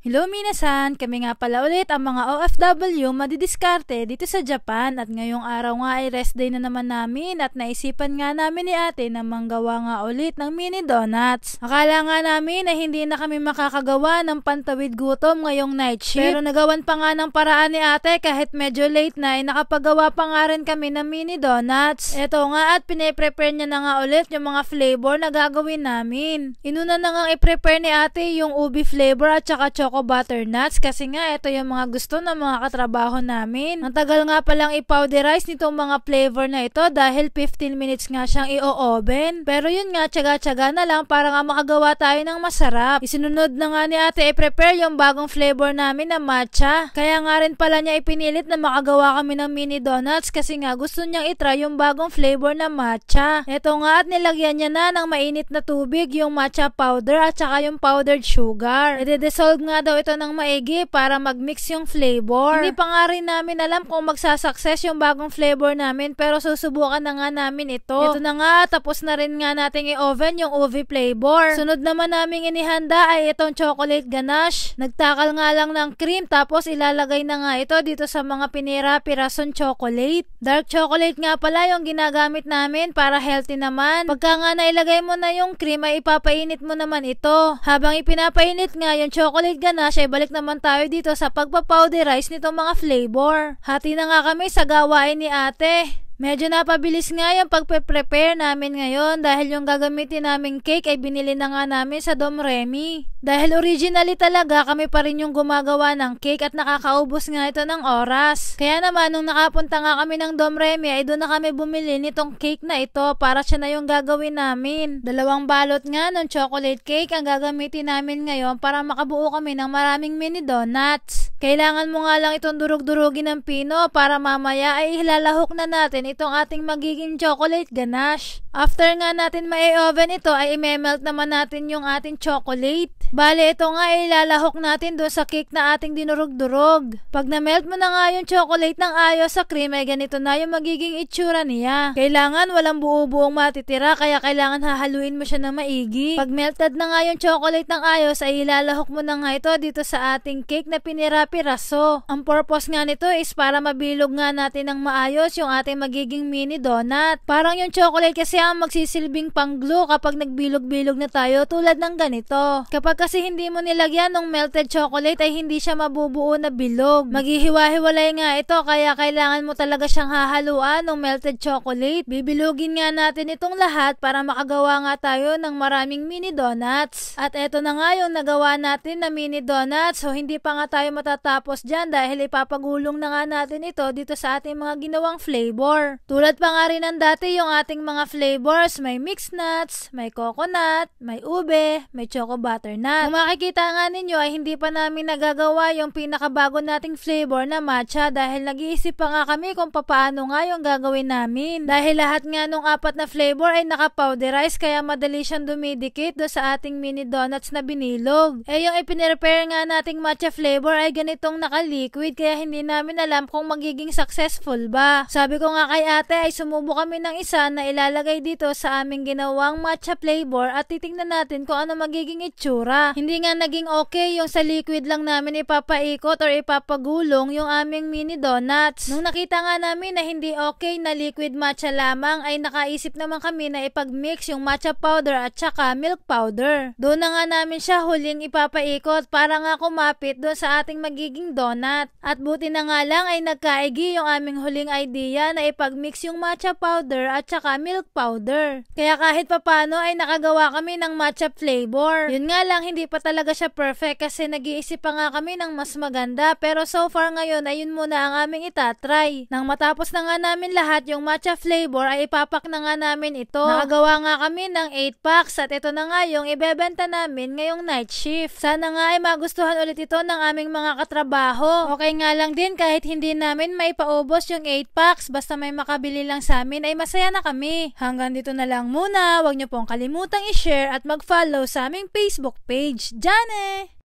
Hello minasan, kami nga pala ulit ang mga OFW madidiskarte dito sa Japan at ngayong araw nga ay rest day na naman namin at naisipan nga namin ni ate na manggawa nga ulit ng mini donuts. Akala nga namin na hindi na kami makakagawa ng pantawid gutom ngayong night shift, pero nagawan pa nga ng paraan ni ate kahit medyo late na ay nakapagawa pa nga rin kami ng mini donuts. Eto nga at pine-prepare niya na nga ulit yung mga flavor na gagawin namin. Inuna na nga i-prepare ni ate yung ubi flavor at saka choco butternuts kasi nga ito yung mga gusto ng mga katrabaho namin. Ang tagal nga palang i-powderize nitong mga flavor na ito dahil 15 minutes nga siyang i-oven. Pero yun nga, tsaga-tsaga na lang para nga makagawa tayo ng masarap. Isinunod na nga ni ate i-prepare yung bagong flavor namin na matcha. Kaya nga rin pala niya ipinilit na makagawa kami ng mini donuts kasi nga gusto niyang itry yung bagong flavor na matcha. Ito nga at nilagyan niya na ng mainit na tubig yung matcha powder at saka yung powdered sugar. I-dissolve nga daw ito ng maigi para mag-mix yung flavor. Hindi pa nga rin namin alam kung magsasucess yung bagong flavor namin pero susubukan na nga namin ito. Ito na nga, tapos na rin nga nating i-oven yung ubi flavor. Sunod naman namin inihanda ay itong chocolate ganache. Nagtakal nga lang ng cream tapos ilalagay na nga ito dito sa mga pinira-pirasong chocolate. Dark chocolate nga pala yung ginagamit namin para healthy naman. Pagka nga nailagay mo na yung cream ay ipapainit mo naman ito. Habang ipinapainit nga yung chocolate ganache ay balik naman tayo dito sa pagpapowderize nitong mga flavor. Hati na nga kami sa gawain ni ate. Medyo napabilis nga yung pagpe-prepare namin ngayon dahil yung gagamitin naming cake ay binili na nga namin sa Dom Remy. Dahil originally talaga kami pa rin yung gumagawa ng cake at nakakaubos nga ito ng oras. Kaya naman nung nakapunta nga kami ng Dom Remy ay doon na kami bumili nitong cake na ito para siya na yung gagawin namin. 2 balot nga ng chocolate cake ang gagamitin namin ngayon para makabuo kami ng maraming mini donuts. Kailangan mo nga lang itong durug-durugin ng pino para mamaya ay ilalahok na natin itong ating magiging chocolate ganache. After nga natin ma-oven ito ay i-melt naman natin yung ating chocolate. Bale ito nga ay ilalahok natin doon sa cake na ating dinurog-durog. Pag na-melt mo na nga yung chocolate ng ayos sa cream ay ganito na yung magiging itsura niya. Kailangan walang buo-buong matitira kaya kailangan hahaluin mo siya ng maigi. Pag melted na nga yung chocolate ng ayos ay ilalahok mo na nga ito dito sa ating cake na pinira-piraso. Ang purpose nga nito is para mabilog nga natin ng maayos yung ating magiging mini donut. Parang yung chocolate kasi ang magsisilbing pang-glue kapag nagbilog-bilog na tayo tulad ng ganito. Kapag kasi hindi mo nilagyan ng melted chocolate ay hindi siya mabubuo na bilog. Maghihiwa-hiwalay nga ito kaya kailangan mo talaga siyang hahaluan ng melted chocolate. Bibilugin nga natin itong lahat para makagawa nga tayo ng maraming mini donuts. At eto na nga yung nagawa natin na mini donuts. So hindi pa nga tayo matatapos dyan dahil ipapagulong na nga natin ito dito sa ating mga ginawang flavor. Tulad pa nga rin ng dati yung ating mga flavors. May mixed nuts, may coconut, may ube, may choco butternut. Kung makikita nga ninyo ay hindi pa namin nagagawa yung pinakabago nating flavor na matcha dahil nag-iisip pa nga kami kung paano nga yung gagawin namin. Dahil lahat nga nung 4 na flavor ay naka-powderize kaya madali siyang dumidikit do sa ating mini donuts na binilog. Eh yung ipinirepare nga nating matcha flavor ay ganitong naka-liquid kaya hindi namin alam kung magiging successful ba. Sabi ko nga kay ate ay sumubo kami ng isa na ilalagay dito sa aming ginawang matcha flavor at titingnan natin kung ano magiging itsura. Hindi nga naging okay yung sa liquid lang namin ipapaikot or ipapagulong yung aming mini donuts. Nung nakita nga namin na hindi okay na liquid matcha lamang ay nakaisip naman kami na ipag-mix yung matcha powder at saka milk powder. Doon na nga namin siya huling ipapaikot para nga kumapit doon sa ating magiging donut. At buti na nga lang ay nagkaigi yung aming huling idea na ipag-mix yung matcha powder at saka milk powder. Kaya kahit papano ay nakagawa kami ng matcha flavor. Yun nga lang hindi pa talaga siya perfect kasi nag-iisip pa nga kami ng mas maganda pero so far ngayon ay yun muna ang aming itatry. Nang matapos na nga namin lahat yung matcha flavor ay ipapak na nga namin ito. Nakagawa nga kami ng 8 packs at ito na nga yung ibebenta namin ngayong night shift. Sana nga ay magustuhan ulit ito ng aming mga katrabaho. Okay nga lang din kahit hindi namin maipaubos yung 8 packs basta may makabili lang sa amin ay masaya na kami. Hanggang dito na lang muna. Huwag niyo pong kalimutang i-share at mag-follow sa aming Facebook page. Jane!